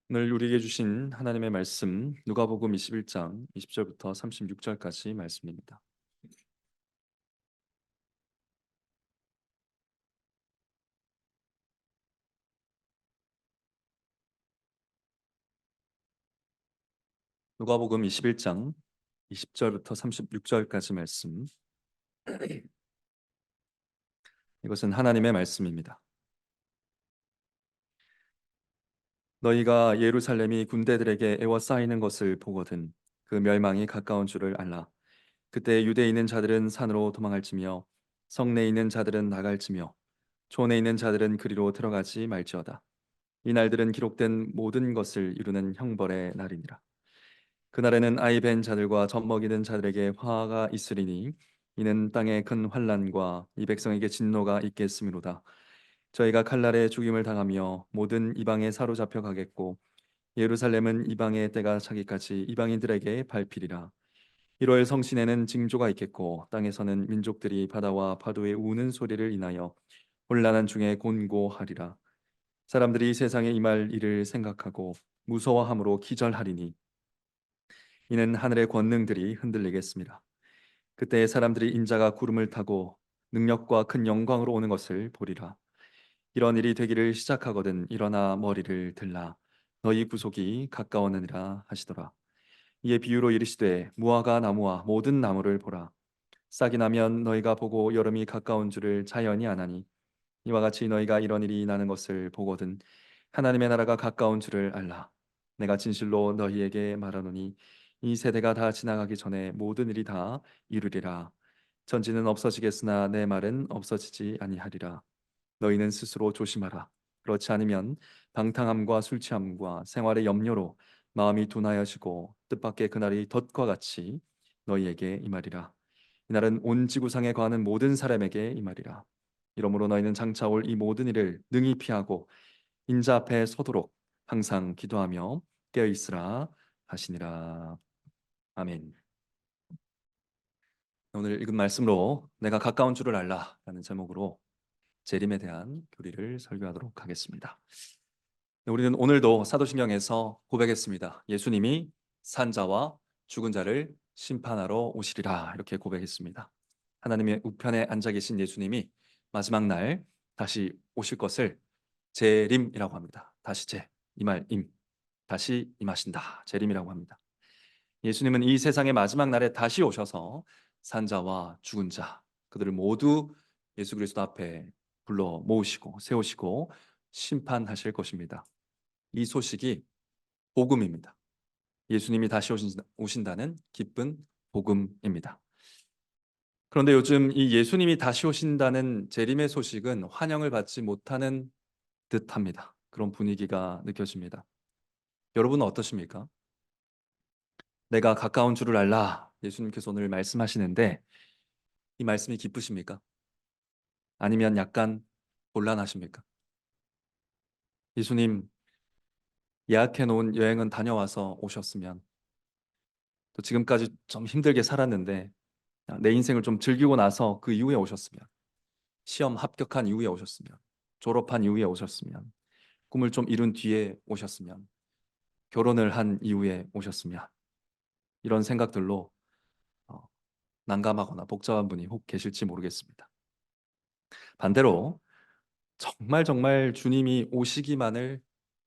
오늘 우리에게 주신 하나님의 말씀 누가복음 21장 20절부터 36절까지 말씀입니다. 누가복음 21장 20절부터 36절까지 말씀. 이것은 하나님의 말씀입니다. 너희가 예루살렘이 군대들에게 에워싸이는 것을 보거든 그 멸망이 가까운 줄을 알라. 그때 유대에 있는 자들은 산으로 도망할지며 성내에 있는 자들은 나갈지며 촌에 있는 자들은 그리로 들어가지 말지어다. 이 날들은 기록된 모든 것을 이루는 형벌의 날이니라. 그날에는 아이 벤 자들과 젖 먹이는 자들에게 화가 있으리니 이는 땅에 큰 환난과 이 백성에게 진노가 있겠음이로다. 저희가 칼날에 죽임을 당하며 모든 이방에 사로잡혀 가겠고 예루살렘은 이방의 때가 차기까지 이방인들에게 밟히리라. 1월 성신에는 징조가 있겠고 땅에서는 민족들이 바다와 파도의 우는 소리를 인하여 혼란한 중에 곤고하리라. 사람들이 세상에 임할 일을 생각하고 무서워함으로 기절하리니 이는 하늘의 권능들이 흔들리겠습니다. 그때 사람들이 인자가 구름을 타고 능력과 큰 영광으로 오는 것을 보리라. 이런 일이 되기를 시작하거든 일어나 머리를 들라. 너희 구속이 가까웠느니라 하시더라. 이에 비유로 이르시되 무화과 나무와 모든 나무를 보라. 싹이 나면 너희가 보고 여름이 가까운 줄을 자연히 아나니 이와 같이 너희가 이런 일이 나는 것을 보거든 하나님의 나라가 가까운 줄을 알라. 내가 진실로 너희에게 말하노니 이 세대가 다 지나가기 전에 모든 일이 다 이루리라. 천지는 없어지겠으나 내 말은 없어지지 아니하리라. 너희는 스스로 조심하라. 그렇지 않으면 방탕함과 술 취함과 생활의 염려로 마음이 둔하여지고 뜻밖의 그날이 덫과 같이 너희에게 임하리라. 이날은 온 지구상에 거하는 모든 사람에게 임하리라. 이러므로 너희는 장차 올 이 모든 일을 능히 피하고 인자 앞에 서도록 항상 기도하며 깨어 있으라 하시니라. 아멘. 오늘 읽은 말씀으로 내가 가까운 줄을 알라라는 제목으로 재림에 대한 교리를 설교하도록 하겠습니다. 우리는 오늘도 사도신경에서 고백했습니다. 예수님이 산자와 죽은 자를 심판하러 오시리라 이렇게 고백했습니다. 하나님의 우편에 앉아 계신 예수님이 마지막 날 다시 오실 것을 재림이라고 합니다. 다시 이 말 임, 다시 임하신다. 재림이라고 합니다. 예수님은 이 세상의 마지막 날에 다시 오셔서 산자와 죽은 자 그들을 모두 예수 그리스도 앞에 불러 모으시고 세우시고 심판하실 것입니다. 이 소식이 복음입니다. 예수님이 다시 오신다는 기쁜 복음입니다. 그런데 요즘 이 예수님이 다시 오신다는 재림의 소식은 환영을 받지 못하는 듯합니다. 그런 분위기가 느껴집니다. 여러분은 어떠십니까? 내가 가까운 줄을 알라. 예수님께서 오늘 말씀하시는데 이 말씀이 기쁘십니까? 아니면 약간 곤란하십니까? 예수님 예약해 놓은 여행은 다녀와서 오셨으면 또 지금까지 좀 힘들게 살았는데 내 인생을 좀 즐기고 나서 그 이후에 오셨으면 시험 합격한 이후에 오셨으면 졸업한 이후에 오셨으면 꿈을 좀 이룬 뒤에 오셨으면 결혼을 한 이후에 오셨으면 이런 생각들로 어, 난감하거나 복잡한 분이 혹 계실지 모르겠습니다. 반대로 정말 주님이 오시기만을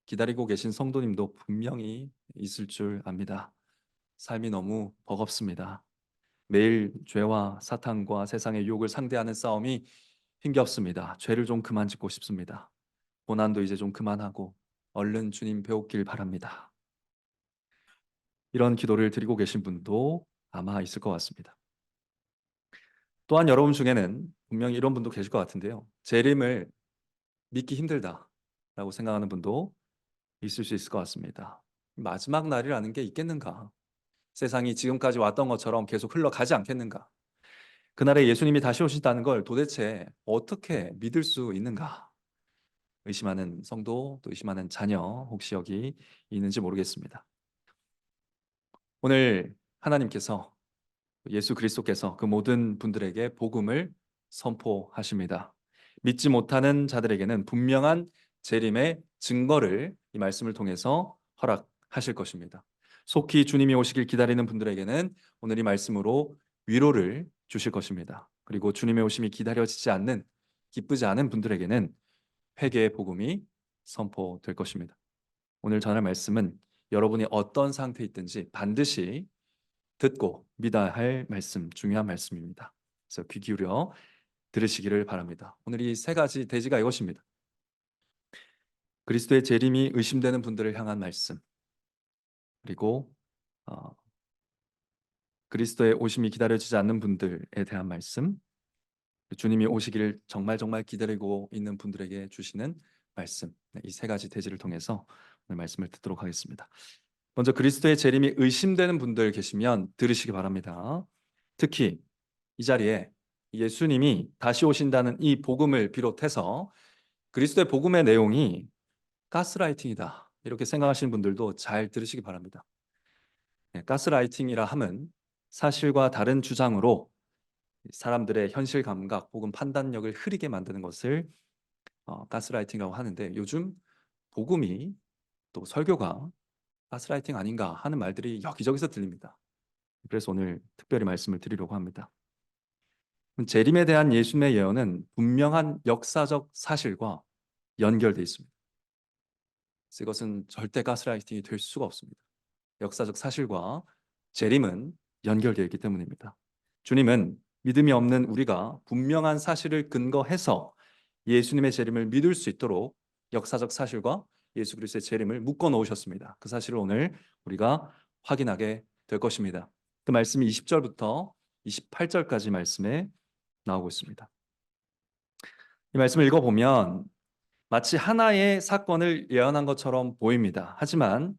기다리고 계신 성도님도 분명히 있을 줄 압니다. 삶이 너무 버겁습니다. 매일 죄와 사탄과 세상의 유혹을 상대하는 싸움이 힘겹습니다. 죄를 좀 그만 짓고 싶습니다. 고난도 이제 좀 그만하고 얼른 주님 배우길 바랍니다. 이런 기도를 드리고 계신 분도 아마 있을 것 같습니다. 또한 여러분 중에는 분명히 이런 분도 계실 것 같은데요. 재림을 믿기 힘들다라고 생각하는 분도 있을 수 있을 것 같습니다. 마지막 날이라는 게 있겠는가? 세상이 지금까지 왔던 것처럼 계속 흘러가지 않겠는가? 그날에 예수님이 다시 오신다는 걸 도대체 어떻게 믿을 수 있는가? 의심하는 성도, 또 의심하는 자녀 혹시 여기 있는지 모르겠습니다. 오늘 하나님께서 예수 그리스도께서 그 모든 분들에게 복음을 선포하십니다. 믿지 못하는 자들에게는 분명한 재림의 증거를 이 말씀을 통해서 허락하실 것입니다. 속히 주님이 오시길 기다리는 분들에게는 오늘 이 말씀으로 위로를 주실 것입니다. 그리고 주님의 오심이 기다려지지 않는, 기쁘지 않은 분들에게는 회개의 복음이 선포될 것입니다. 오늘 전할 말씀은 여러분이 어떤 상태에 있든지 반드시 듣고 믿어야 할 말씀, 중요한 말씀입니다. 그래서 귀 기울여 들으시기를 바랍니다. 오늘 이 세 가지 대지가 이것입니다. 그리스도의 재림이 의심되는 분들을 향한 말씀, 그리고 어, 그리스도의 오심이 기다려지지 않는 분들에 대한 말씀, 주님이 오시기를 정말 기다리고 있는 분들에게 주시는 말씀, 이 세 가지 대지를 통해서 오늘 말씀을 듣도록 하겠습니다. 먼저 그리스도의 재림이 의심되는 분들 계시면 들으시기 바랍니다. 특히 이 자리에 예수님이 다시 오신다는 이 복음을 비롯해서 그리스도의 복음의 내용이 가스라이팅이다, 이렇게 생각하시는 분들도 잘 들으시기 바랍니다. 가스라이팅이라 함은 사실과 다른 주장으로 사람들의 현실 감각 혹은 판단력을 흐리게 만드는 것을 가스라이팅이라고 하는데, 요즘 복음이 또 설교가 가스라이팅 아닌가 하는 말들이 여기저기서 들립니다. 그래서 오늘 특별히 말씀을 드리려고 합니다. 재림에 대한 예수님의 예언은 분명한 역사적 사실과 연결되어 있습니다. 그래서 이것은 절대 가스라이팅이 될 수가 없습니다. 역사적 사실과 재림은 연결되어 있기 때문입니다. 주님은 믿음이 없는 우리가 분명한 사실을 근거해서 예수님의 재림을 믿을 수 있도록 역사적 사실과 예수 그리스도의 재림을 묶어 놓으셨습니다. 그 사실을 오늘 우리가 확인하게 될 것입니다. 그 말씀이 20절부터 28절까지 말씀에 나오고 있습니다. 이 말씀을 읽어보면 마치 하나의 사건을 예언한 것처럼 보입니다. 하지만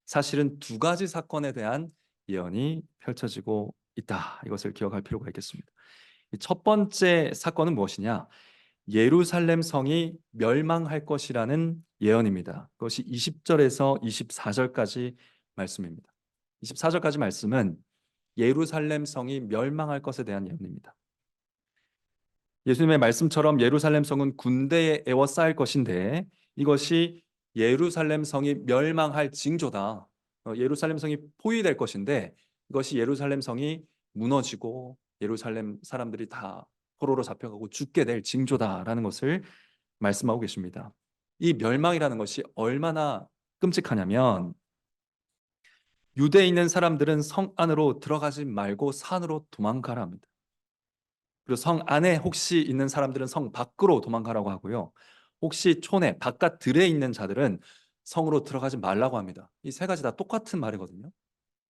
사실은 두 가지 사건에 대한 예언이 펼쳐지고 있다, 이것을 기억할 필요가 있겠습니다. 첫 번째 사건은 무엇이냐? 예루살렘 성이 멸망할 것이라는 예언입니다. 그것이 20절에서 24절까지 말씀입니다. 24절까지 말씀은 예루살렘 성이 멸망할 것에 대한 예언입니다. 예수님의 말씀처럼 예루살렘 성은 군대에 에워싸일 것인데, 이것이 예루살렘 성이 멸망할 징조다. 예루살렘 성이 포위될 것인데, 이것이 예루살렘 성이 무너지고 예루살렘 사람들이 다 포로로 잡혀가고 죽게 될 징조다라는 것을 말씀하고 계십니다. 이 멸망이라는 것이 얼마나 끔찍하냐면, 유대에 있는 사람들은 성 안으로 들어가지 말고 산으로 도망가라 합니다. 그리고 성 안에 혹시 있는 사람들은 성 밖으로 도망가라고 하고요. 혹시 촌에 바깥 들에 있는 자들은 성으로 들어가지 말라고 합니다. 이 세 가지 다 똑같은 말이거든요.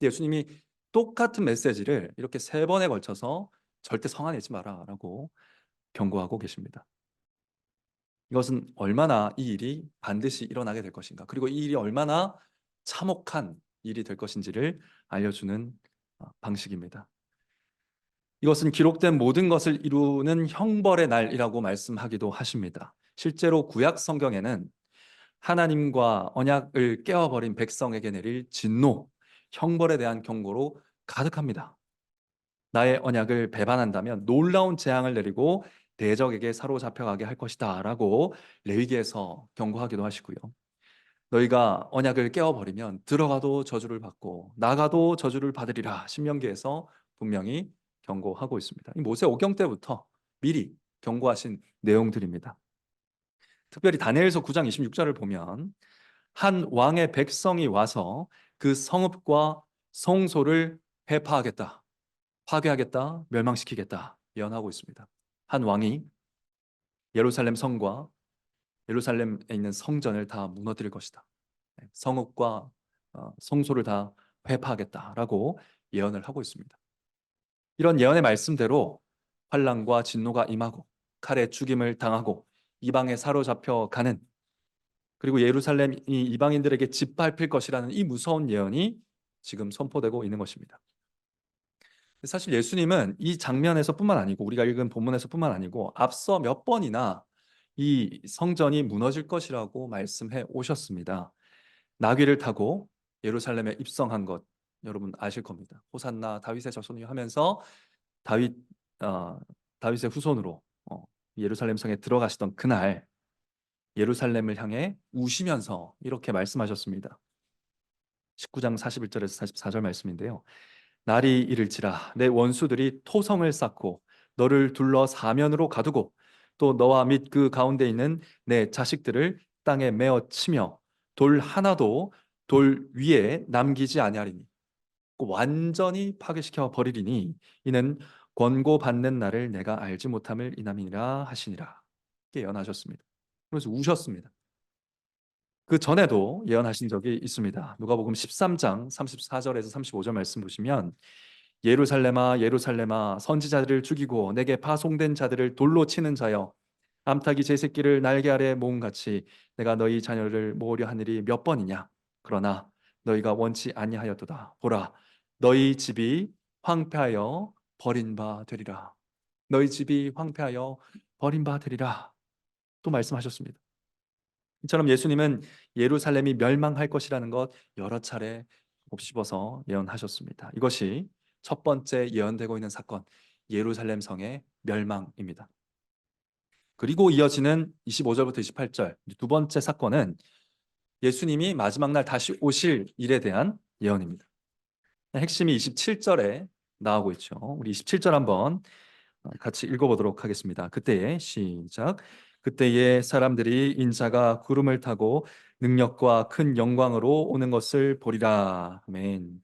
예수님이 똑같은 메시지를 이렇게 세 번에 걸쳐서 절대 성 안에 있지 마라라고 경고하고 계십니다. 이것은 얼마나 이 일이 반드시 일어나게 될 것인가, 그리고 이 일이 얼마나 참혹한 일이 될 것인지를 알려주는 방식입니다. 이것은 기록된 모든 것을 이루는 형벌의 날이라고 말씀하기도 하십니다. 실제로 구약 성경에는 하나님과 언약을 깨어버린 백성에게 내릴 진노, 형벌에 대한 경고로 가득합니다. 나의 언약을 배반한다면 놀라운 재앙을 내리고 대적에게 사로잡혀가게 할 것이다 라고 레위기에서 경고하기도 하시고요. 너희가 언약을 깨어버리면 들어가도 저주를 받고 나가도 저주를 받으리라, 신명기에서 분명히 경고하고 있습니다. 이 모세 오경 때부터 미리 경고하신 내용들입니다. 특별히 다니엘서 9장 26절을 보면 한 왕의 백성이 와서 그 성읍과 성소를 회파하겠다, 파괴하겠다, 멸망시키겠다 예언하고 있습니다. 한 왕이 예루살렘 성과 예루살렘에 있는 성전을 다 무너뜨릴 것이다, 성읍과 성소를 다 회파하겠다라고 예언을 하고 있습니다. 이런 예언의 말씀대로 환난과 진노가 임하고 칼에 죽임을 당하고 이방에 사로잡혀 가는, 그리고 예루살렘이 이방인들에게 짓밟힐 것이라는 이 무서운 예언이 지금 선포되고 있는 것입니다. 사실 예수님은 이 장면에서뿐만 아니고 우리가 읽은 본문에서뿐만 아니고 앞서 몇 번이나 이 성전이 무너질 것이라고 말씀해 오셨습니다. 나귀를 타고 예루살렘에 입성한 것 여러분 아실 겁니다. 호산나 다윗의 자손이 하면서 다윗 다윗의 후손으로 예루살렘 성에 들어가시던 그날 예루살렘을 향해 우시면서 이렇게 말씀하셨습니다. 19장 41절에서 44절 말씀인데요. 날이 이를지라 내 원수들이 토성을 쌓고 너를 둘러 사면으로 가두고 또 너와 및 그 가운데 있는 내 자식들을 땅에 메어 치며 돌 하나도 돌 위에 남기지 아니하리니 완전히 파괴시켜 버리리니 이는 권고받는 날을 내가 알지 못함을 인함이니라 하시니라. 이렇게 예언하셨습니다. 그래서 우셨습니다. 그 전에도 예언하신 적이 있습니다. 누가복음 13장 34절에서 35절 말씀 보시면 예루살렘아 예루살렘아 선지자들을 죽이고 내게 파송된 자들을 돌로 치는 자여 암탉이 제 새끼를 날개 아래 모음 같이 내가 너희 자녀를 모으려 하늘이 몇 번이냐 그러나 너희가 원치 아니하였도다 보라 너희 집이 황폐하여 버린 바 되리라 너희 집이 황폐하여 버린 바 되리라 또 말씀하셨습니다. 이처럼 예수님은 예루살렘이 멸망할 것이라는 것 여러 차례 곱씹어서 예언하셨습니다. 이것이 첫 번째 예언되고 있는 사건, 예루살렘 성의 멸망입니다. 그리고 이어지는 25절부터 28절 두 번째 사건은 예수님이 마지막 날 다시 오실 일에 대한 예언입니다. 핵심이 27절에 나오고 있죠. 우리 27절 한번 같이 읽어보도록 하겠습니다. 그때에 시작. 그때에 사람들이 인자가 구름을 타고 능력과 큰 영광으로 오는 것을 보리라. 아멘.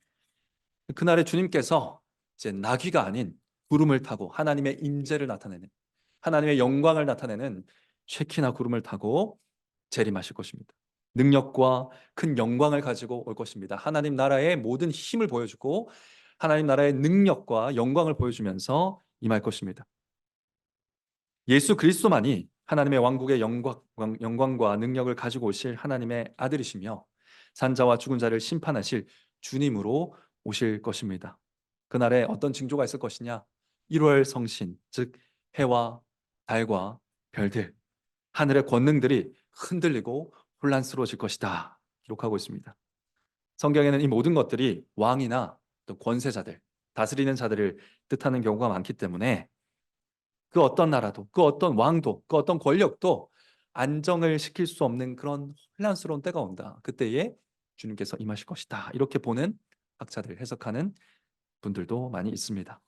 그날에 주님께서 이제 나귀가 아닌 구름을 타고 하나님의 임재를 나타내는 하나님의 영광을 나타내는 쉐키나 구름을 타고 재림하실 것입니다. 능력과 큰 영광을 가지고 올 것입니다. 하나님 나라의 모든 힘을 보여주고 하나님 나라의 능력과 영광을 보여주면서 임할 것입니다. 예수 그리스도만이 하나님의 왕국의 영광과 능력을 가지고 오실 하나님의 아들이시며 산자와 죽은 자를 심판하실 주님으로 오실 것입니다. 그날에 어떤 징조가 있을 것이냐? 1월 성신, 즉 해와 달과 별들, 하늘의 권능들이 흔들리고 혼란스러워질 것이다 기록하고 있습니다. 성경에는 이 모든 것들이 왕이나 또 권세자들, 다스리는 자들을 뜻하는 경우가 많기 때문에 그 어떤 나라도, 그 어떤 왕도, 그 어떤 권력도 안정을 시킬 수 없는 그런 혼란스러운 때가 온다. 그때에 주님께서 임하실 것이다. 이렇게 보는 학자들, 해석하는 분들도 많이 있습니다.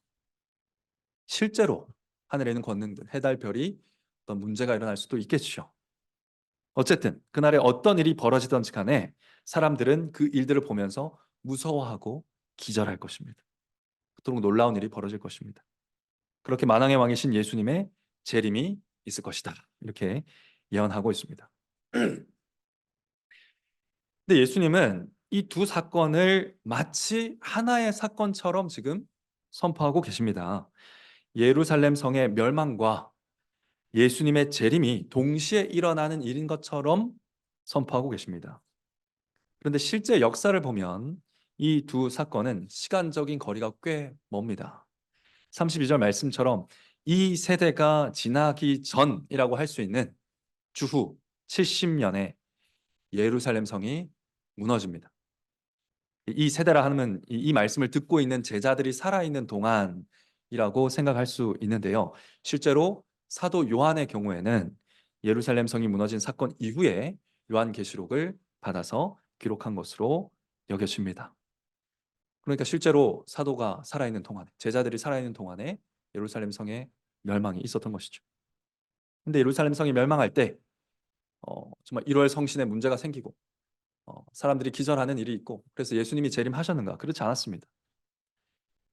실제로 하늘에 있는 권능들, 해달, 별이 어떤 문제가 일어날 수도 있겠죠. 어쨌든 그날에 어떤 일이 벌어지든지 간에 사람들은 그 일들을 보면서 무서워하고 기절할 것입니다. 그토록 놀라운 일이 벌어질 것입니다. 그렇게 만왕의 왕이신 예수님의 재림이 있을 것이다. 이렇게 예언하고 있습니다. 근데 예수님은 이 두 사건을 마치 하나의 사건처럼 지금 선포하고 계십니다. 예루살렘 성의 멸망과 예수님의 재림이 동시에 일어나는 일인 것처럼 선포하고 계십니다. 그런데 실제 역사를 보면 이 두 사건은 시간적인 거리가 꽤 멉니다. 32절 말씀처럼 이 세대가 지나기 전이라고 할 수 있는 주후 70년에 예루살렘 성이 무너집니다. 이 세대라 하면 이 말씀을 듣고 있는 제자들이 살아있는 동안이라고 생각할 수 있는데요. 실제로 사도 요한의 경우에는 예루살렘 성이 무너진 사건 이후에 요한계시록을 받아서 기록한 것으로 여겨집니다. 그러니까 실제로 사도가 살아있는 동안에, 제자들이 살아있는 동안에 예루살렘 성의 멸망이 있었던 것이죠. 근데 예루살렘 성이 멸망할 때 정말 1월 성신에 문제가 생기고 사람들이 기절하는 일이 있고 그래서 예수님이 재림하셨는가? 그렇지 않았습니다.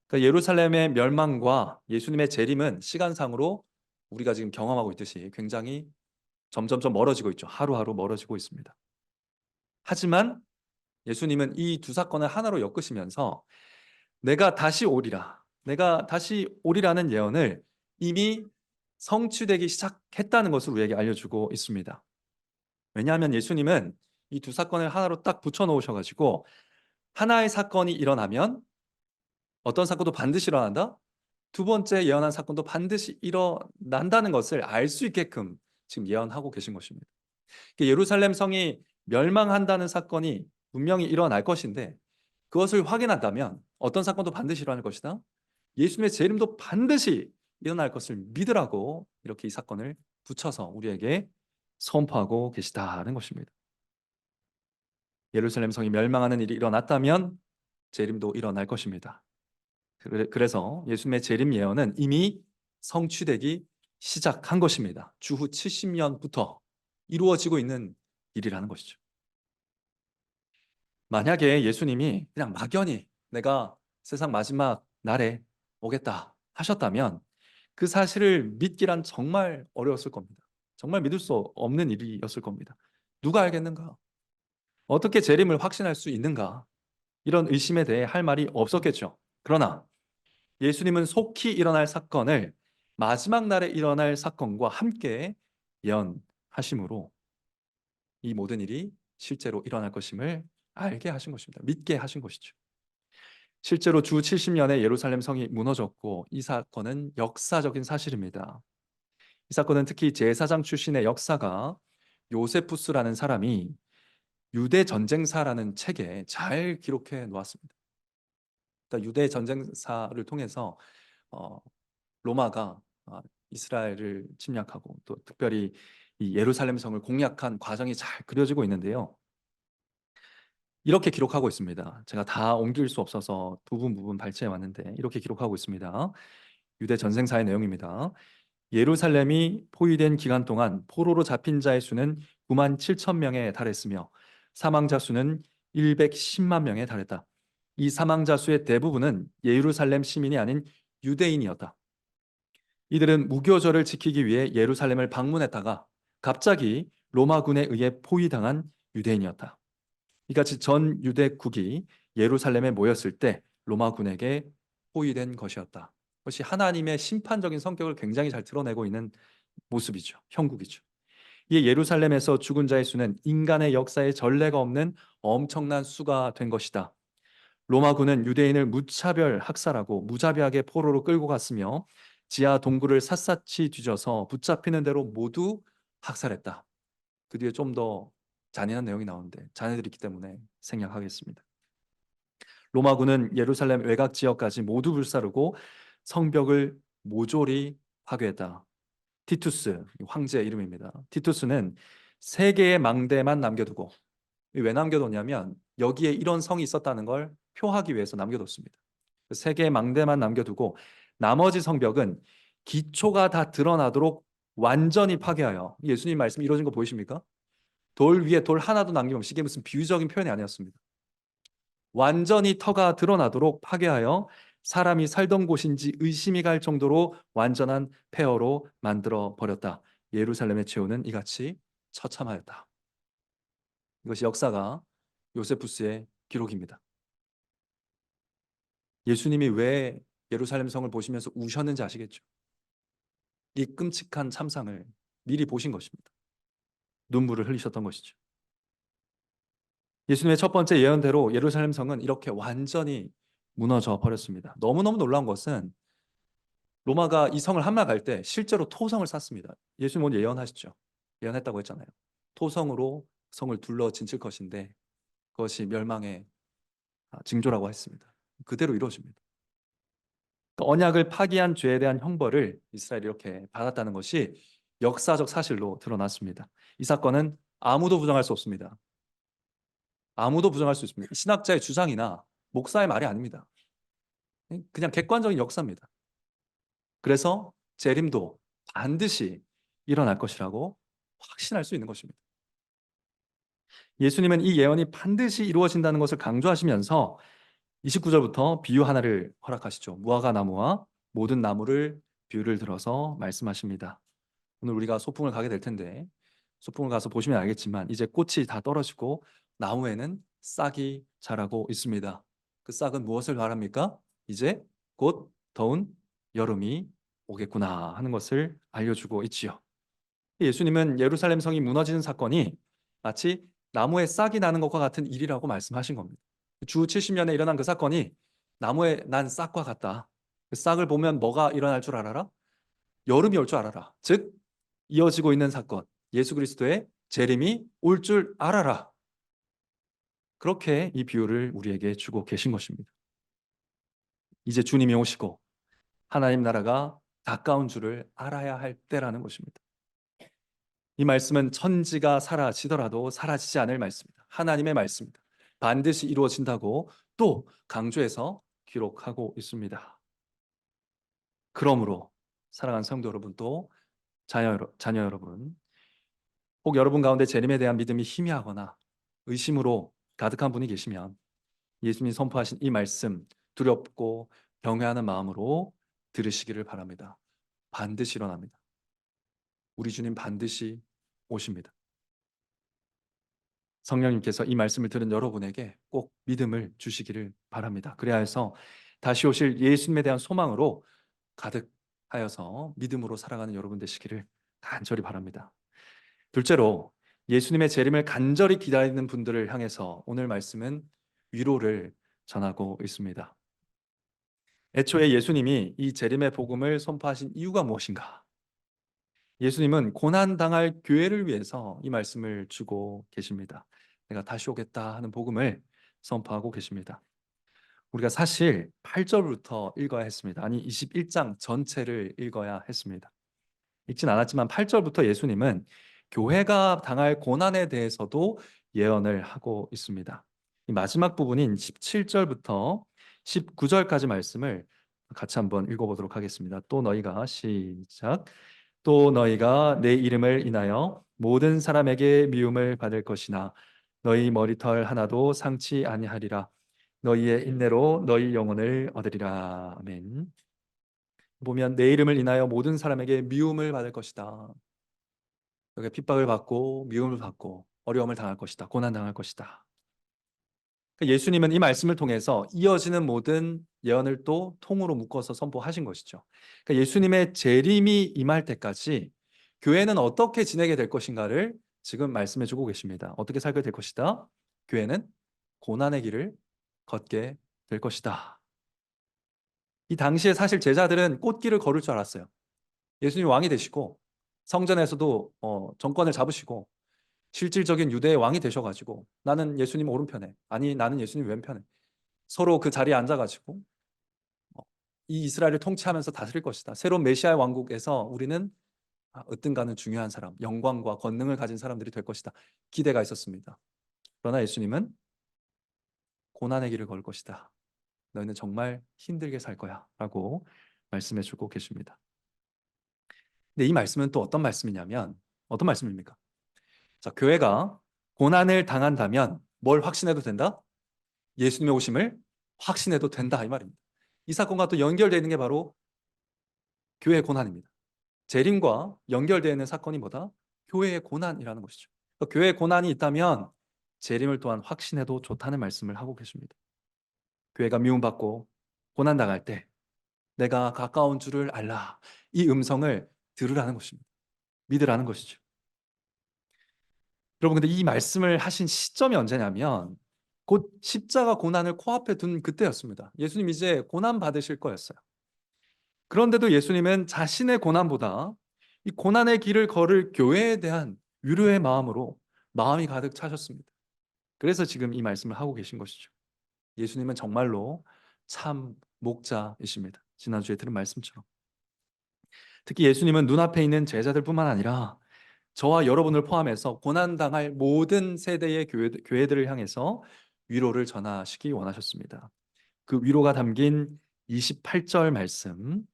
그러니까 예루살렘의 멸망과 예수님의 재림은 시간상으로 우리가 지금 경험하고 있듯이 굉장히 점점점 멀어지고 있죠. 하루하루 멀어지고 있습니다. 하지만 예수님은 이 두 사건을 하나로 엮으시면서 내가 다시 오리라, 내가 다시 오리라는 예언을 이미 성취되기 시작했다는 것을 우리에게 알려주고 있습니다. 왜냐하면 예수님은 이 두 사건을 하나로 딱 붙여 놓으셔가지고 하나의 사건이 일어나면 어떤 사건도 반드시 일어난다? 두 번째 예언한 사건도 반드시 일어난다는 것을 알 수 있게끔 지금 예언하고 계신 것입니다. 예루살렘 성이 멸망한다는 사건이 분명히 일어날 것인데 그것을 확인한다면 어떤 사건도 반드시 일어날 것이다. 예수님의 재림도 반드시 일어날 것을 믿으라고 이렇게 이 사건을 붙여서 우리에게 선포하고 계시다는 것입니다. 예루살렘 성이 멸망하는 일이 일어났다면 재림도 일어날 것입니다. 그래서 예수님의 재림 예언은 이미 성취되기 시작한 것입니다. 주후 70년부터 이루어지고 있는 일이라는 것이죠. 만약에 예수님이 그냥 막연히 내가 세상 마지막 날에 오겠다 하셨다면 그 사실을 믿기란 정말 어려웠을 겁니다. 정말 믿을 수 없는 일이었을 겁니다. 누가 알겠는가? 어떻게 재림을 확신할 수 있는가? 이런 의심에 대해 할 말이 없었겠죠. 그러나 예수님은 속히 일어날 사건을 마지막 날에 일어날 사건과 함께 예언하심으로 이 모든 일이 실제로 일어날 것임을 알게 하신 것입니다. 믿게 하신 것이죠. 실제로 주 70년에 예루살렘 성이 무너졌고 이 사건은 역사적인 사실입니다. 이 사건은 특히 제사장 출신의 역사가 요세푸스라는 사람이 유대 전쟁사라는 책에 잘 기록해 놓았습니다. 그러니까 유대 전쟁사를 통해서 로마가 이스라엘을 침략하고 또 특별히 이 예루살렘 성을 공략한 과정이 잘 그려지고 있는데요. 이렇게 기록하고 있습니다. 제가 다 옮길 수 없어서 부분 발췌해 왔는데 이렇게 기록하고 있습니다. 유대 전쟁사의 내용입니다. 예루살렘이 포위된 기간 동안 포로로 잡힌 자의 수는 9만 7천 명에 달했으며 사망자 수는 110만 명에 달했다. 이 사망자 수의 대부분은 예루살렘 시민이 아닌 유대인이었다. 이들은 무교절을 지키기 위해 예루살렘을 방문했다가 갑자기 로마군에 의해 포위당한 유대인이었다. 이같이 전 유대국이 예루살렘에 모였을 때 로마군에게 포위된 것이었다. 그것이 하나님의 심판적인 성격을 굉장히 잘 드러내고 있는 모습이죠. 형국이죠. 이 예루살렘에서 죽은 자의 수는 인간의 역사에 전례가 없는 엄청난 수가 된 것이다. 로마군은 유대인을 무차별 학살하고 무자비하게 포로로 끌고 갔으며 지하 동굴을 샅샅이 뒤져서 붙잡히는 대로 모두 학살했다. 그 뒤에 좀 더 잔인한 내용이 나오는데 자네들이 있기 때문에 생략하겠습니다. 로마군은 예루살렘 외곽 지역까지 모두 불사르고 성벽을 모조리 파괴했다. 티투스, 황제 이름입니다. 티투스는 세 개의 망대만 남겨두고 왜 남겨뒀냐면 여기에 이런 성이 있었다는 걸 표하기 위해서 남겨뒀습니다. 세 개의 망대만 남겨두고 나머지 성벽은 기초가 다 드러나도록 완전히 파괴하여, 예수님 말씀 이루어진 거 보이십니까? 돌 위에 돌 하나도 남김없이, 이게 무슨 비유적인 표현이 아니었습니다. 완전히 터가 드러나도록 파괴하여 사람이 살던 곳인지 의심이 갈 정도로 완전한 폐허로 만들어 버렸다. 예루살렘의 최후는 이같이 처참하였다. 이것이 역사가 요세푸스의 기록입니다. 예수님이 왜 예루살렘 성을 보시면서 우셨는지 아시겠죠? 이 끔찍한 참상을 미리 보신 것입니다. 눈물을 흘리셨던 것이죠. 예수님의 첫 번째 예언대로 예루살렘 성은 이렇게 완전히 무너져 버렸습니다. 너무너무 놀라운 것은 로마가 이 성을 함락할 때 실제로 토성을 쌓습니다. 예수님 오늘 예언하시죠. 예언했다고 했잖아요. 토성으로 성을 둘러 진칠 것인데 그것이 멸망의 징조라고 했습니다. 그대로 이루어집니다. 언약을 파기한 죄에 대한 형벌을 이스라엘이 이렇게 받았다는 것이 역사적 사실로 드러났습니다. 이 사건은 아무도 부정할 수 없습니다. 아무도 부정할 수 있습니다. 신학자의 주장이나 목사의 말이 아닙니다. 그냥 객관적인 역사입니다. 그래서 재림도 반드시 일어날 것이라고 확신할 수 있는 것입니다. 예수님은 이 예언이 반드시 이루어진다는 것을 강조하시면서 29절부터 비유 하나를 허락하시죠. 무화과 나무와 모든 나무를 비유를 들어서 말씀하십니다. 오늘 우리가 소풍을 가게 될 텐데 소풍을 가서 보시면 알겠지만 이제 꽃이 다 떨어지고 나무에는 싹이 자라고 있습니다. 그 싹은 무엇을 말합니까? 이제 곧 더운 여름이 오겠구나 하는 것을 알려주고 있지요. 예수님은 예루살렘 성이 무너지는 사건이 마치 나무에 싹이 나는 것과 같은 일이라고 말씀하신 겁니다. 주 70년에 일어난 그 사건이 나무에 난 싹과 같다. 그 싹을 보면 뭐가 일어날 줄 알아라? 여름이 올 줄 알아라. 즉 이어지고 있는 사건, 예수 그리스도의 재림이 올 줄 알아라. 그렇게 이 비유를 우리에게 주고 계신 것입니다. 이제 주님이 오시고 하나님 나라가 가까운 줄을 알아야 할 때라는 것입니다. 이 말씀은 천지가 사라지더라도 사라지지 않을 말씀입니다. 하나님의 말씀입니다. 반드시 이루어진다고 또 강조해서 기록하고 있습니다. 그러므로 사랑하는 성도 여러분, 또 자녀 여러분, 혹 여러분 가운데 재림에 대한 믿음이 희미하거나 의심으로 가득한 분이 계시면 예수님이 선포하신 이 말씀 두렵고 경외하는 마음으로 들으시기를 바랍니다. 반드시 일어납니다. 우리 주님 반드시 오십니다. 성령님께서 이 말씀을 들은 여러분에게 꼭 믿음을 주시기를 바랍니다. 그래야 해서 다시 오실 예수님에 대한 소망으로 가득하여서 믿음으로 살아가는 여러분 되시기를 간절히 바랍니다. 둘째로, 예수님의 재림을 간절히 기다리는 분들을 향해서 오늘 말씀은 위로를 전하고 있습니다. 애초에 예수님이 이 재림의 복음을 선포하신 이유가 무엇인가? 예수님은 고난당할 교회를 위해서 이 말씀을 주고 계십니다. 내가 다시 오겠다 하는 복음을 선포하고 계십니다. 우리가 사실 8절부터 읽어야 했습니다. 아니 21장 전체를 읽어야 했습니다. 읽진 않았지만 8절부터 예수님은 교회가 당할 고난에 대해서도 예언을 하고 있습니다. 이 마지막 부분인 17절부터 19절까지 말씀을 같이 한번 읽어보도록 하겠습니다. 또 너희가 시작. 또 너희가 내 이름을 인하여 모든 사람에게 미움을 받을 것이나 너희 머리털 하나도 상치 아니하리라. 너희의 인내로 너희 영혼을 얻으리라. 아멘. 보면 내 이름을 인하여 모든 사람에게 미움을 받을 것이다. 여기 핍박을 받고 미움을 받고 어려움을 당할 것이다. 고난 당할 것이다. 예수님은 이 말씀을 통해서 이어지는 모든 예언을 또 통으로 묶어서 선포하신 것이죠. 그러니까 예수님의 재림이 임할 때까지 교회는 어떻게 지내게 될 것인가를 지금 말씀해 주고 계십니다. 어떻게 살게 될 것이다? 교회는 고난의 길을 걷게 될 것이다. 이 당시에 사실 제자들은 꽃길을 걸을 줄 알았어요. 예수님이 왕이 되시고 성전에서도 정권을 잡으시고 실질적인 유대의 왕이 되셔가지고 나는 예수님 오른편에, 아니 나는 예수님 왼편에, 서로 그 자리에 앉아가지고 이 이스라엘을 통치하면서 다스릴 것이다. 새로운 메시아의 왕국에서 우리는 으뜸가는 중요한 사람, 영광과 권능을 가진 사람들이 될 것이다. 기대가 있었습니다. 그러나 예수님은 고난의 길을 걸 것이다. 너희는 정말 힘들게 살 거야 라고 말씀해 주고 계십니다. 근데 이 말씀은 또 어떤 말씀이냐면, 어떤 말씀입니까? 자, 교회가 고난을 당한다면 뭘 확신해도 된다? 예수님의 오심을 확신해도 된다 이 말입니다. 이 사건과 또 연결되어 있는 게 바로 교회의 고난입니다. 재림과 연결되어 있는 사건이 뭐다? 교회의 고난이라는 것이죠. 그러니까 교회의 고난이 있다면 재림을 또한 확신해도 좋다는 말씀을 하고 계십니다. 교회가 미움받고 고난당할 때 내가 가까운 줄을 알라, 이 음성을 들으라는 것입니다. 믿으라는 것이죠. 여러분, 근데 이 말씀을 하신 시점이 언제냐면 곧 십자가 고난을 코앞에 둔 그때였습니다. 예수님 이제 고난 받으실 거였어요. 그런데도 예수님은 자신의 고난보다 이 고난의 길을 걸을 교회에 대한 위로의 마음으로 마음이 가득 차셨습니다. 그래서 지금 이 말씀을 하고 계신 것이죠. 예수님은 정말로 참 목자이십니다. 지난주에 들은 말씀처럼. 특히 예수님은 눈앞에 있는 제자들뿐만 아니라 저와 여러분을 포함해서 고난당할 모든 세대의 교회들을 향해서 위로를 전하시기 원하셨습니다. 그 위로가 담긴 28절 말씀,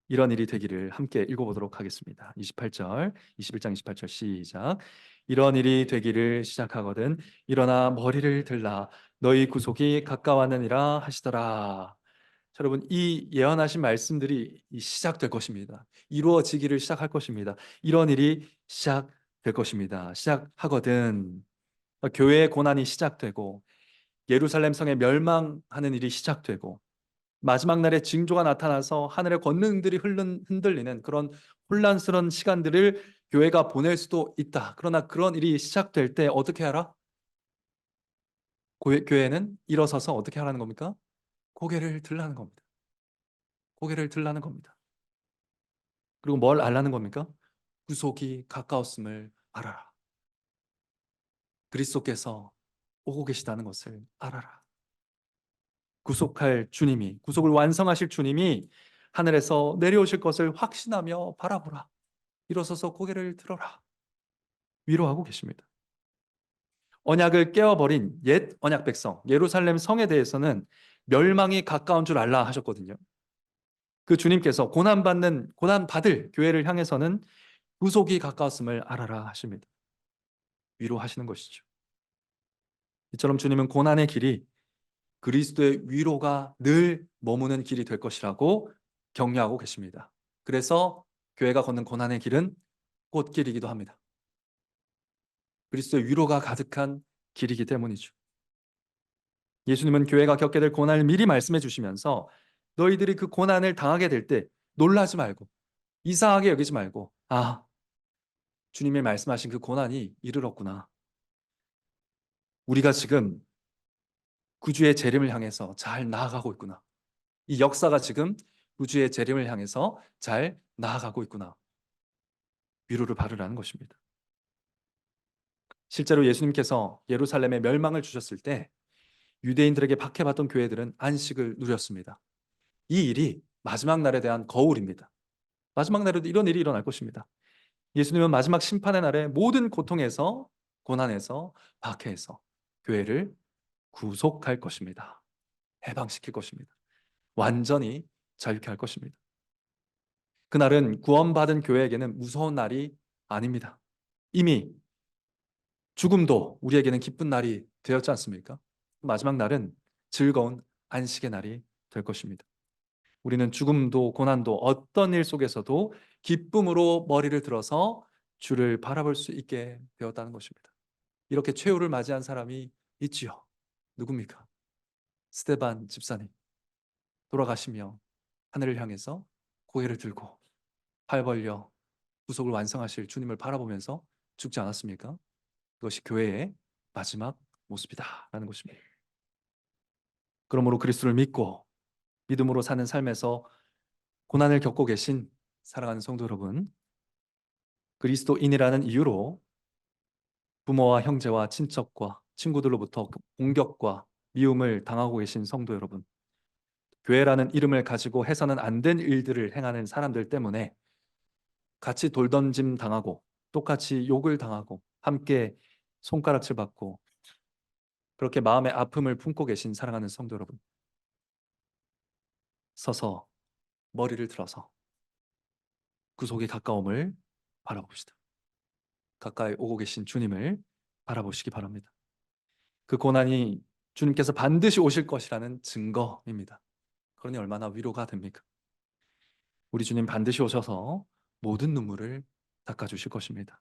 이런 일이 되기를 함께 읽어보도록 하겠습니다. 28절, 21장 28절 시작. 이런 일이 되기를 시작하거든 일어나 머리를 들라 너희 구속이 가까웠느니라 하시더라. 자, 여러분, 이 예언하신 말씀들이 시작될 것입니다. 이루어지기를 시작할 것입니다. 이런 일이 시작될 것입니다. 시작하거든. 교회의 고난이 시작되고 예루살렘 성에 멸망하는 일이 시작되고 마지막 날에 징조가 나타나서 하늘의 권능들이 흔들리는 그런 혼란스러운 시간들을 교회가 보낼 수도 있다. 그러나 그런 일이 시작될 때 어떻게 하라? 교회는 일어서서 어떻게 하라는 겁니까? 고개를 들라는 겁니다. 고개를 들라는 겁니다. 그리고 뭘 알라는 겁니까? 구속이 가까웠음을 알아라. 그리스도께서 오고 계시다는 것을 알아라. 구속할 주님이, 구속을 완성하실 주님이 하늘에서 내려오실 것을 확신하며 바라보라. 일어서서 고개를 들어라. 위로하고 계십니다. 언약을 깨어버린 옛 언약 백성 예루살렘 성에 대해서는 멸망이 가까운 줄 알라 하셨거든요. 그 주님께서 고난받을 교회를 향해서는 구속이 가까웠음을 알아라 하십니다. 위로하시는 것이죠. 이처럼 주님은 고난의 길이 그리스도의 위로가 늘 머무는 길이 될 것이라고 격려하고 계십니다. 그래서 교회가 걷는 고난의 길은 꽃길이기도 합니다. 그리스도의 위로가 가득한 길이기 때문이죠. 예수님은 교회가 겪게 될 고난을 미리 말씀해 주시면서 너희들이 그 고난을 당하게 될 때 놀라지 말고 이상하게 여기지 말고 주님이 말씀하신 그 고난이 이르렀구나. 우리가 지금 구주의 재림을 향해서 잘 나아가고 있구나. 이 역사가 지금 구주의 재림을 향해서 잘 나아가고 있구나. 위로를 받으라는 것입니다. 실제로 예수님께서 예루살렘에 멸망을 주셨을 때 유대인들에게 박해받던 교회들은 안식을 누렸습니다. 이 일이 마지막 날에 대한 거울입니다. 마지막 날에도 이런 일이 일어날 것입니다. 예수님은 마지막 심판의 날에 모든 고통에서, 고난에서, 박해에서 교회를 구속할 것입니다. 해방시킬 것입니다. 완전히 자유케 할 것입니다. 그날은 구원받은 교회에게는 무서운 날이 아닙니다. 이미 죽음도 우리에게는 기쁜 날이 되었지 않습니까? 마지막 날은 즐거운 안식의 날이 될 것입니다. 우리는 죽음도 고난도 어떤 일 속에서도 기쁨으로 머리를 들어서 주를 바라볼 수 있게 되었다는 것입니다. 이렇게 최후를 맞이한 사람이 있지요. 누굽니까? 스데반 집사님. 돌아가시며 하늘을 향해서 고개를 들고 팔 벌려 구속을 완성하실 주님을 바라보면서 죽지 않았습니까? 그것이 교회의 마지막 모습이다라는 것입니다. 그러므로 그리스도를 믿고 믿음으로 사는 삶에서 고난을 겪고 계신 사랑하는 성도 여러분, 그리스도인이라는 이유로 부모와 형제와 친척과 친구들로부터 공격과 미움을 당하고 계신 성도 여러분, 교회라는 이름을 가지고 해서는 안 된 일들을 행하는 사람들 때문에 같이 돌던짐 당하고 똑같이 욕을 당하고 함께 손가락질 받고 그렇게 마음의 아픔을 품고 계신 사랑하는 성도 여러분, 서서 머리를 들어서 구속의 가까움을 바라봅시다. 가까이 오고 계신 주님을 바라보시기 바랍니다. 그 고난이 주님께서 반드시 오실 것이라는 증거입니다. 그러니 얼마나 위로가 됩니까? 우리 주님 반드시 오셔서 모든 눈물을 닦아주실 것입니다.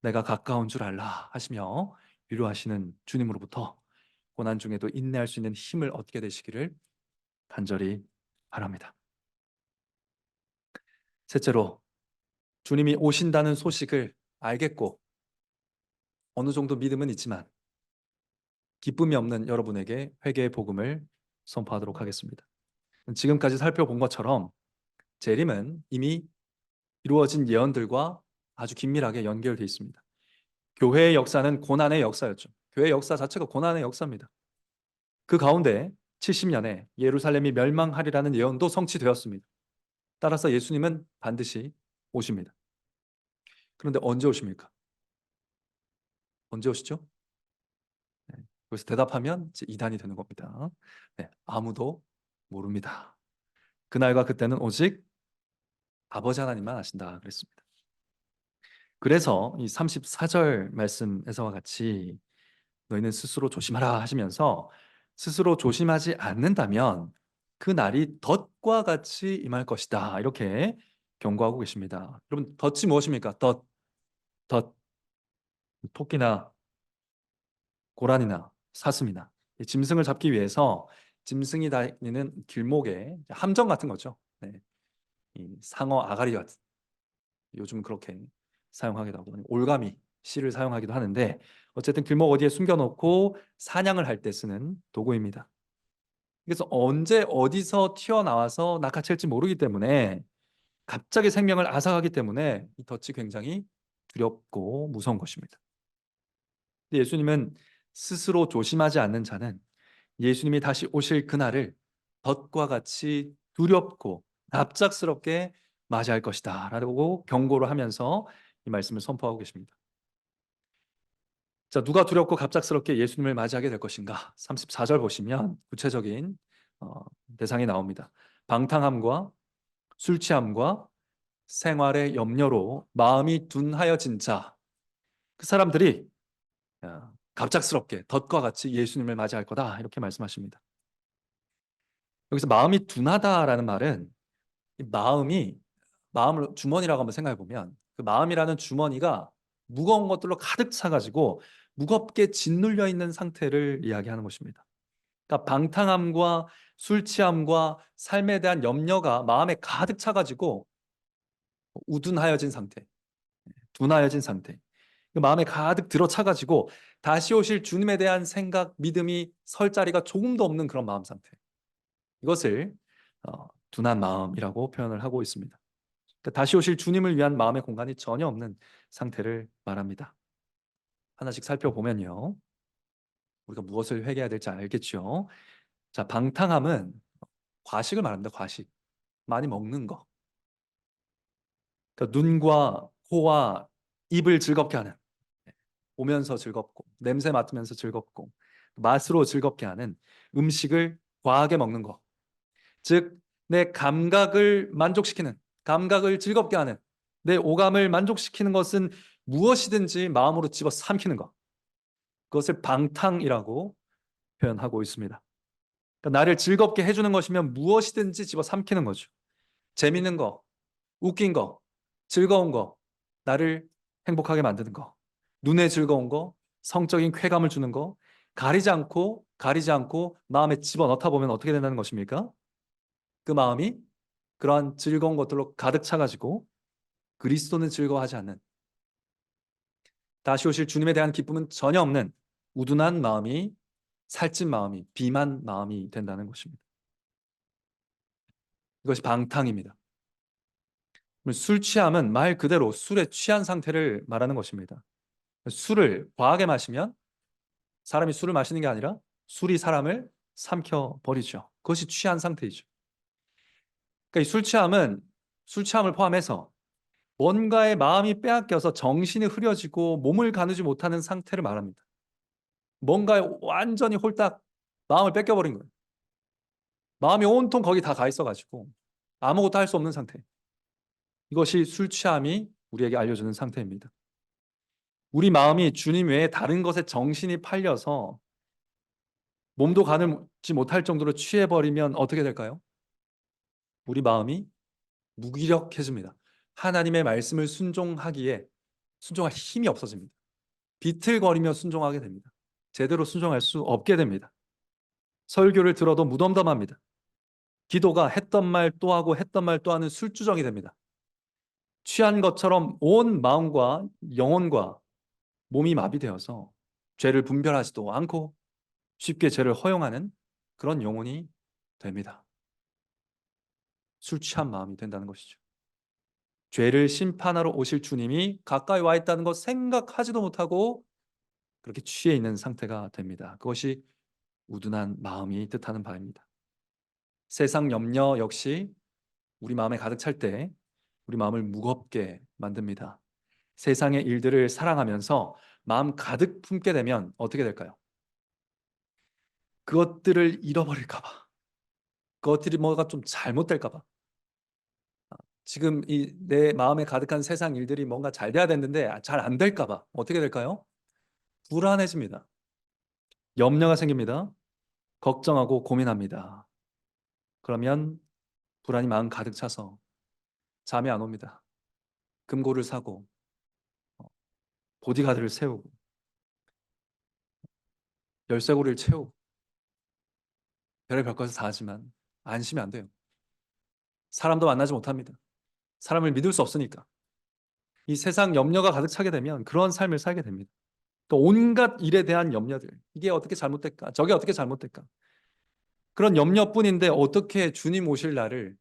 내가 가까운 줄 알라 하시며 위로하시는 주님으로부터 고난 중에도 인내할 수 있는 힘을 얻게 되시기를 간절히 바랍니다. 셋째로, 주님이 오신다는 소식을 알겠고 어느 정도 믿음은 있지만 기쁨이 없는 여러분에게 회개의 복음을 선포하도록 하겠습니다. 지금까지 살펴본 것처럼 재림은 이미 이루어진 예언들과 아주 긴밀하게 연결되어 있습니다. 교회의 역사는 고난의 역사였죠. 교회의 역사 자체가 고난의 역사입니다. 그 가운데 70년에 예루살렘이 멸망하리라는 예언도 성취되었습니다. 따라서 예수님은 반드시 오십니다. 그런데 언제 오십니까? 언제 오시죠? 네, 그래서 대답하면 이제 이단이 되는 겁니다. 네, 아무도 모릅니다. 그날과 그때는 오직 아버지 하나님만 아신다 그랬습니다. 그래서 이 34절 말씀에서와 같이 너희는 스스로 조심하라 하시면서 스스로 조심하지 않는다면 그 날이 덫과 같이 임할 것이다 이렇게 경고하고 계십니다. 여러분, 덫이 무엇입니까? 덫, 토끼나 고라니나 사슴이나 짐승을 잡기 위해서 짐승이 다니는 길목에 함정 같은 거죠. 네. 이 상어 아가리 같은, 요즘 그렇게 사용하기도 하고 올가미 실을 사용하기도 하는데 어쨌든 길목 어디에 숨겨놓고 사냥을 할 때 쓰는 도구입니다. 그래서 언제 어디서 튀어나와서 낚아챌지 모르기 때문에 갑자기 생명을 앗아가기 때문에 이 덫이 굉장히 두렵고 무서운 것입니다. 근데 예수님은 스스로 조심하지 않는 자는 예수님이 다시 오실 그날을 덫과 같이 두렵고 납작스럽게 맞이할 것이다 라고 경고를 하면서 이 말씀을 선포하고 계십니다. 자, 누가 두렵고 갑작스럽게 예수님을 맞이하게 될 것인가? 34절 보시면 구체적인 어, 대상이 나옵니다. 방탕함과 술 취함과 생활의 염려로 마음이 둔하여진 자, 그 사람들이 갑작스럽게 덫과 같이 예수님을 맞이할 거다, 이렇게 말씀하십니다. 여기서 마음이 둔하다라는 말은 이 마음을 주머니라고 한번 생각해 보면 그 마음이라는 주머니가 무거운 것들로 가득 차가지고 무겁게 짓눌려 있는 상태를 이야기하는 것입니다. 그러니까 방탕함과 술 취함과 삶에 대한 염려가 마음에 가득 차가지고 우둔하여진 상태, 둔하여진 상태. 그 마음에 가득 들어차가지고 다시 오실 주님에 대한 생각, 믿음이 설 자리가 조금도 없는 그런 마음 상태. 이것을 둔한 마음이라고 표현을 하고 있습니다. 그러니까 다시 오실 주님을 위한 마음의 공간이 전혀 없는 상태를 말합니다. 하나씩 살펴보면요, 우리가 무엇을 회개해야 될지 알겠죠. 자, 방탕함은 과식을 말합니다. 과식, 많이 먹는 거. 그러니까 눈과 코와 입을 즐겁게 하는, 보면서 즐겁고 냄새 맡으면서 즐겁고 맛으로 즐겁게 하는 음식을 과하게 먹는 거. 즉, 내 감각을 만족시키는, 감각을 즐겁게 하는, 내 오감을 만족시키는 것은 무엇이든지 마음으로 집어 삼키는 것. 그것을 방탕이라고 표현하고 있습니다. 그러니까 나를 즐겁게 해주는 것이면 무엇이든지 집어 삼키는 거죠. 재밌는 거, 웃긴 거, 즐거운 거, 나를 행복하게 만드는 거, 눈에 즐거운 거, 성적인 쾌감을 주는 거, 가리지 않고 마음에 집어넣다 보면 어떻게 된다는 것입니까? 그 마음이 그러한 즐거운 것들로 가득 차가지고 그리스도는 즐거워하지 않는, 다시 오실 주님에 대한 기쁨은 전혀 없는 우둔한 마음이, 살찐 마음이, 비만 마음이 된다는 것입니다. 이것이 방탕입니다. 술 취함은 말 그대로 술에 취한 상태를 말하는 것입니다. 술을 과하게 마시면 사람이 술을 마시는 게 아니라 술이 사람을 삼켜버리죠. 그것이 취한 상태이죠. 그러니까 이 술 취함을 포함해서 뭔가의 마음이 빼앗겨서 정신이 흐려지고 몸을 가누지 못하는 상태를 말합니다. 뭔가에 완전히 홀딱 마음을 뺏겨버린 거예요. 마음이 온통 거기 다 가 있어가지고 아무것도 할 수 없는 상태. 이것이 술 취함이 우리에게 알려주는 상태입니다. 우리 마음이 주님 외에 다른 것에 정신이 팔려서 몸도 가누지 못할 정도로 취해버리면 어떻게 될까요? 우리 마음이 무기력해집니다. 하나님의 말씀을 순종할 힘이 없어집니다. 비틀거리며 순종하게 됩니다. 제대로 순종할 수 없게 됩니다. 설교를 들어도 무덤덤합니다. 기도가 했던 말 또 하고 했던 말 또 하는 술주정이 됩니다. 취한 것처럼 온 마음과 영혼과 몸이 마비되어서 죄를 분별하지도 않고 쉽게 죄를 허용하는 그런 영혼이 됩니다. 술 취한 마음이 된다는 것이죠. 죄를 심판하러 오실 주님이 가까이 와 있다는 것 생각하지도 못하고 그렇게 취해 있는 상태가 됩니다. 그것이 우둔한 마음이 뜻하는 바입니다. 세상 염려 역시 우리 마음에 가득 찰 때 우리 마음을 무겁게 만듭니다. 세상의 일들을 사랑하면서 마음 가득 품게 되면 어떻게 될까요? 그것들을 잃어버릴까 봐, 그것들이 뭐가 좀 잘못될까 봐, 지금 이 내 마음에 가득한 세상 일들이 뭔가 잘 돼야 되는데 잘 안 될까 봐 어떻게 될까요? 불안해집니다. 염려가 생깁니다. 걱정하고 고민합니다. 그러면 불안이 마음 가득 차서 잠이 안 옵니다. 금고를 사고 보디가드를 세우고 열쇠고리를 채우고 별의별 것을 다 하지만 안심이 안 돼요. 사람도 만나지 못합니다. 사람을 믿을 수 없으니까. 이 세상 염려가 가득 차게 되면 그런 삶을 살게 됩니다. 그러니까 온갖 일에 대한 염려들, 이게 어떻게 잘못될까, 저게 어떻게 잘못될까, 그런 염려뿐인데 어떻게 주님 오실 날을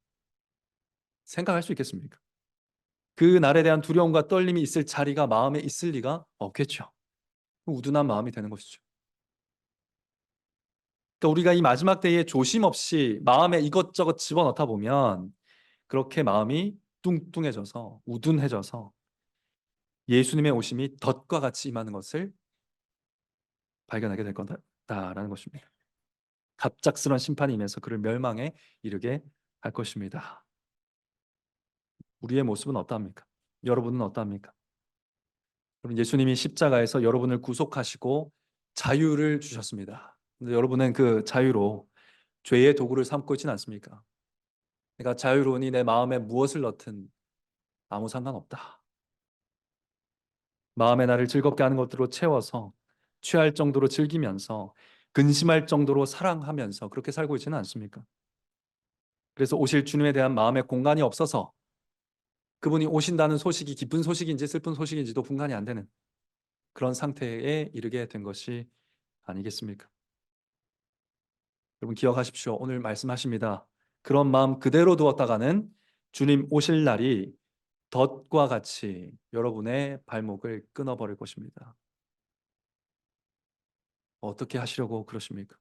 생각할 수 있겠습니까? 그 날에 대한 두려움과 떨림이 있을 자리가 마음에 있을 리가 없겠죠. 우둔한 마음이 되는 것이죠. 그러니까 우리가 이 마지막 때에 조심 없이 마음에 이것저것 집어넣다 보면 그렇게 마음이 뚱뚱해져서 우둔해져서 예수님의 오심이 덫과 같이 임하는 것을 발견하게 될 거다라는 것입니다. 갑작스런 심판이 임해서 그를 멸망에 이르게 할 것입니다. 우리의 모습은 어떠합니까? 여러분은 어떠합니까? 여러분, 예수님이 십자가에서 여러분을 구속하시고 자유를 주셨습니다. 근데 여러분은 그 자유로 죄의 도구를 삼고 있지는 않습니까? 내가 자유로우니 내 마음에 무엇을 넣든 아무 상관없다. 마음의 나를 즐겁게 하는 것들로 채워서 취할 정도로 즐기면서 근심할 정도로 사랑하면서 그렇게 살고 있지는 않습니까? 그래서 오실 주님에 대한 마음의 공간이 없어서 그분이 오신다는 소식이 기쁜 소식인지 슬픈 소식인지도 분간이 안 되는 그런 상태에 이르게 된 것이 아니겠습니까? 여러분 기억하십시오. 오늘 말씀하십니다. 그런 마음 그대로 두었다가는 주님 오실 날이 덫과 같이 여러분의 발목을 끊어버릴 것입니다. 어떻게 하시려고 그러십니까?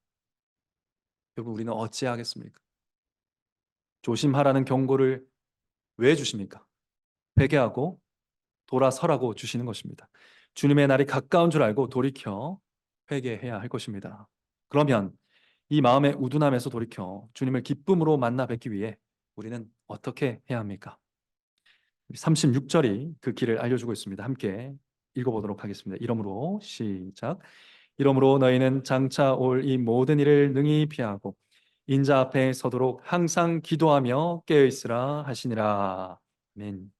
여러분 우리는 어찌하겠습니까? 조심하라는 경고를 왜 주십니까? 회개하고 돌아서라고 주시는 것입니다. 주님의 날이 가까운 줄 알고 돌이켜 회개해야 할 것입니다. 그러면 이 마음의 우둔함에서 돌이켜 주님을 기쁨으로 만나 뵙기 위해 우리는 어떻게 해야 합니까? 36절이 그 길을 알려주고 있습니다. 함께 읽어보도록 하겠습니다. 이러므로 시작. 이러므로 너희는 장차 올 이 모든 일을 능히 피하고 인자 앞에 서도록 항상 기도하며 깨어 있으라 하시니라. 아멘.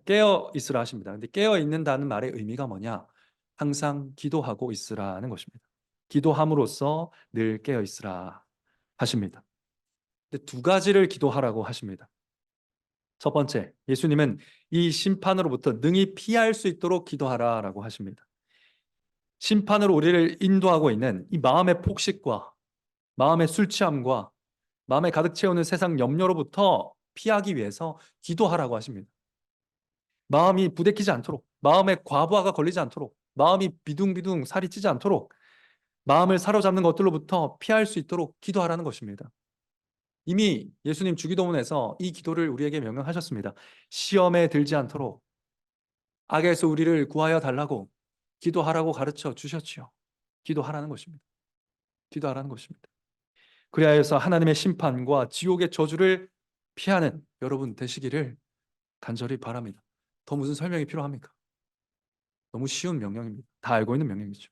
깨어 있으라 하십니다. 근데 깨어 있는다는 말의 의미가 뭐냐? 항상 기도하고 있으라는 것입니다. 기도함으로써 늘 깨어 있으라 하십니다. 근데 두 가지를 기도하라고 하십니다. 첫 번째, 예수님은 이 심판으로부터 능히 피할 수 있도록 기도하라라고 하십니다. 심판으로 우리를 인도하고 있는 이 마음의 폭식과 마음의 술 취함과 마음에 가득 채우는 세상 염려로부터 피하기 위해서 기도하라고 하십니다. 마음이 부대끼지 않도록, 마음에 과부하가 걸리지 않도록, 마음이 비둥비둥 살이 찌지 않도록 마음을 사로잡는 것들로부터 피할 수 있도록 기도하라는 것입니다. 이미 예수님 주기도문에서 이 기도를 우리에게 명령하셨습니다. 시험에 들지 않도록 악에서 우리를 구하여 달라고 기도하라고 가르쳐 주셨지요. 기도하라는 것입니다. 기도하라는 것입니다. 그래야 해서 하나님의 심판과 지옥의 저주를 피하는 여러분 되시기를 간절히 바랍니다. 더 무슨 설명이 필요합니까? 너무 쉬운 명령입니다. 다 알고 있는 명령이죠.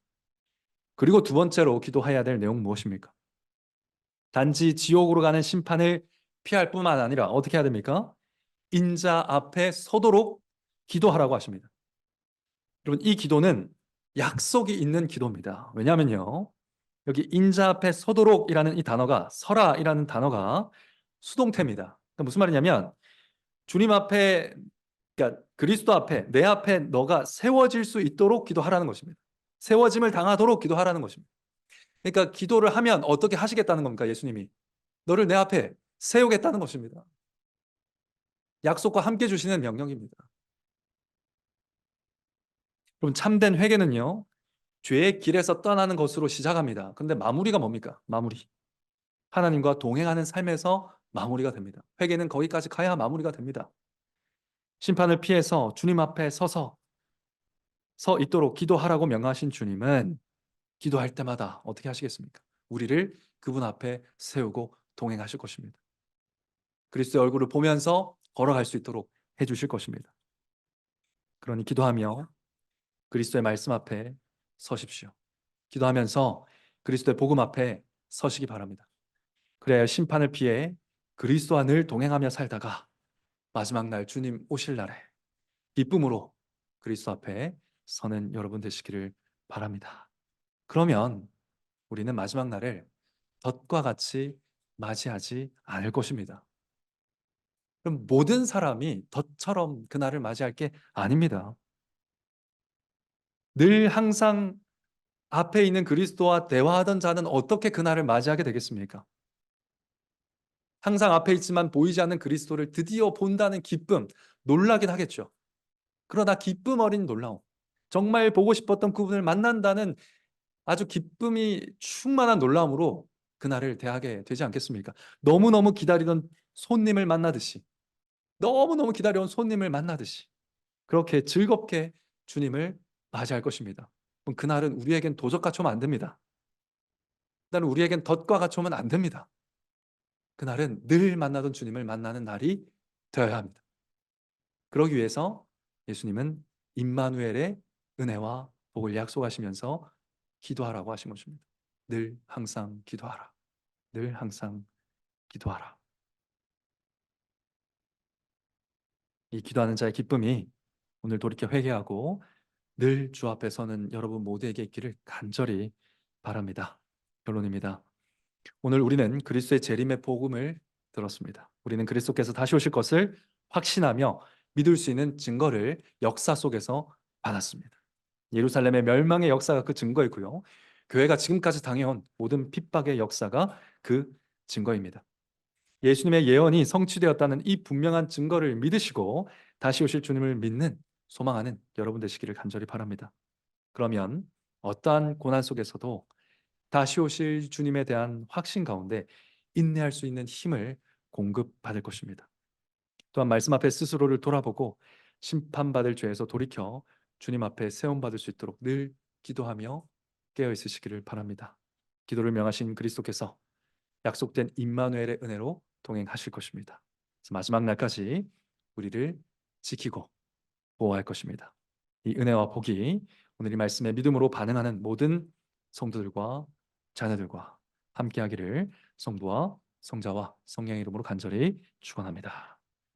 그리고 두 번째로 기도해야 될 내용은 무엇입니까? 단지 지옥으로 가는 심판을 피할 뿐만 아니라 어떻게 해야 됩니까? 인자 앞에 서도록 기도하라고 하십니다. 여러분 이 기도는 약속이 있는 기도입니다. 왜냐하면요. 여기 인자 앞에 서도록이라는 이 단어가 서라이라는 단어가 수동태입니다. 그러니까 무슨 말이냐면 주님 앞에 그러니까 그리스도 앞에 내 앞에 너가 세워질 수 있도록 기도하라는 것입니다. 세워짐을 당하도록 기도하라는 것입니다. 그러니까 기도를 하면 어떻게 하시겠다는 겁니까? 예수님이 너를 내 앞에 세우겠다는 것입니다. 약속과 함께 주시는 명령입니다. 그럼 참된 회개는요. 죄의 길에서 떠나는 것으로 시작합니다. 근데 마무리가 뭡니까? 마무리. 하나님과 동행하는 삶에서 마무리가 됩니다. 회개는 거기까지 가야 마무리가 됩니다. 심판을 피해서 주님 앞에 서 있도록 기도하라고 명하신 주님은 기도할 때마다 어떻게 하시겠습니까? 우리를 그분 앞에 세우고 동행하실 것입니다. 그리스도의 얼굴을 보면서 걸어갈 수 있도록 해주실 것입니다. 그러니 기도하며 그리스도의 말씀 앞에 서십시오. 기도하면서 그리스도의 복음 앞에 서시기 바랍니다. 그래야 심판을 피해 그리스도와 늘 동행하며 살다가 마지막 날 주님 오실 날에 기쁨으로 그리스도 앞에 서는 여러분 되시기를 바랍니다. 그러면 우리는 마지막 날을 덫과 같이 맞이하지 않을 것입니다. 그럼 모든 사람이 덫처럼 그날을 맞이할 게 아닙니다. 늘 항상 앞에 있는 그리스도와 대화하던 자는 어떻게 그날을 맞이하게 되겠습니까? 항상 앞에 있지만 보이지 않는 그리스도를 드디어 본다는 기쁨, 놀라긴 하겠죠. 그러나 기쁨 어린 놀라움, 정말 보고 싶었던 그분을 만난다는 아주 기쁨이 충만한 놀라움으로 그날을 대하게 되지 않겠습니까? 너무너무 기다리던 손님을 만나듯이, 너무너무 기다려온 손님을 만나듯이 그렇게 즐겁게 주님을 맞이할 것입니다. 그럼 그날은 우리에겐 도적같이 오면 안 됩니다. 그날은 우리에겐 덫과 같이 오면 안 됩니다. 그날은 늘 만나던 주님을 만나는 날이 되어야 합니다. 그러기 위해서 예수님은 임마누엘의 은혜와 복을 약속하시면서 기도하라고 하신 것입니다. 늘 항상 기도하라. 늘 항상 기도하라. 이 기도하는 자의 기쁨이 오늘 돌이켜 회개하고 늘 주 앞에 서는 여러분 모두에게 있기를 간절히 바랍니다. 결론입니다. 오늘 우리는 그리스도의 재림의 복음을 들었습니다. 우리는 그리스도께서 다시 오실 것을 확신하며 믿을 수 있는 증거를 역사 속에서 받았습니다. 예루살렘의 멸망의 역사가 그 증거이고요. 교회가 지금까지 당해온 모든 핍박의 역사가 그 증거입니다. 예수님의 예언이 성취되었다는 이 분명한 증거를 믿으시고 다시 오실 주님을 믿는 소망하는 여러분 되시기를 간절히 바랍니다. 그러면 어떠한 고난 속에서도 다시 오실 주님에 대한 확신 가운데 인내할 수 있는 힘을 공급받을 것입니다. 또한 말씀 앞에 스스로를 돌아보고 심판받을 죄에서 돌이켜 주님 앞에 세움받을 수 있도록 늘 기도하며 깨어 있으시기를 바랍니다. 기도를 명하신 그리스도께서 약속된 임마누엘의 은혜로 동행하실 것입니다. 그래서 마지막 날까지 우리를 지키고 보호할 것입니다. 이 은혜와 복이 오늘 이 말씀에 믿음으로 반응하는 모든 성도들과 자녀들과 함께하기를 성부와 성자와 성령의 이름으로 간절히 축원합니다.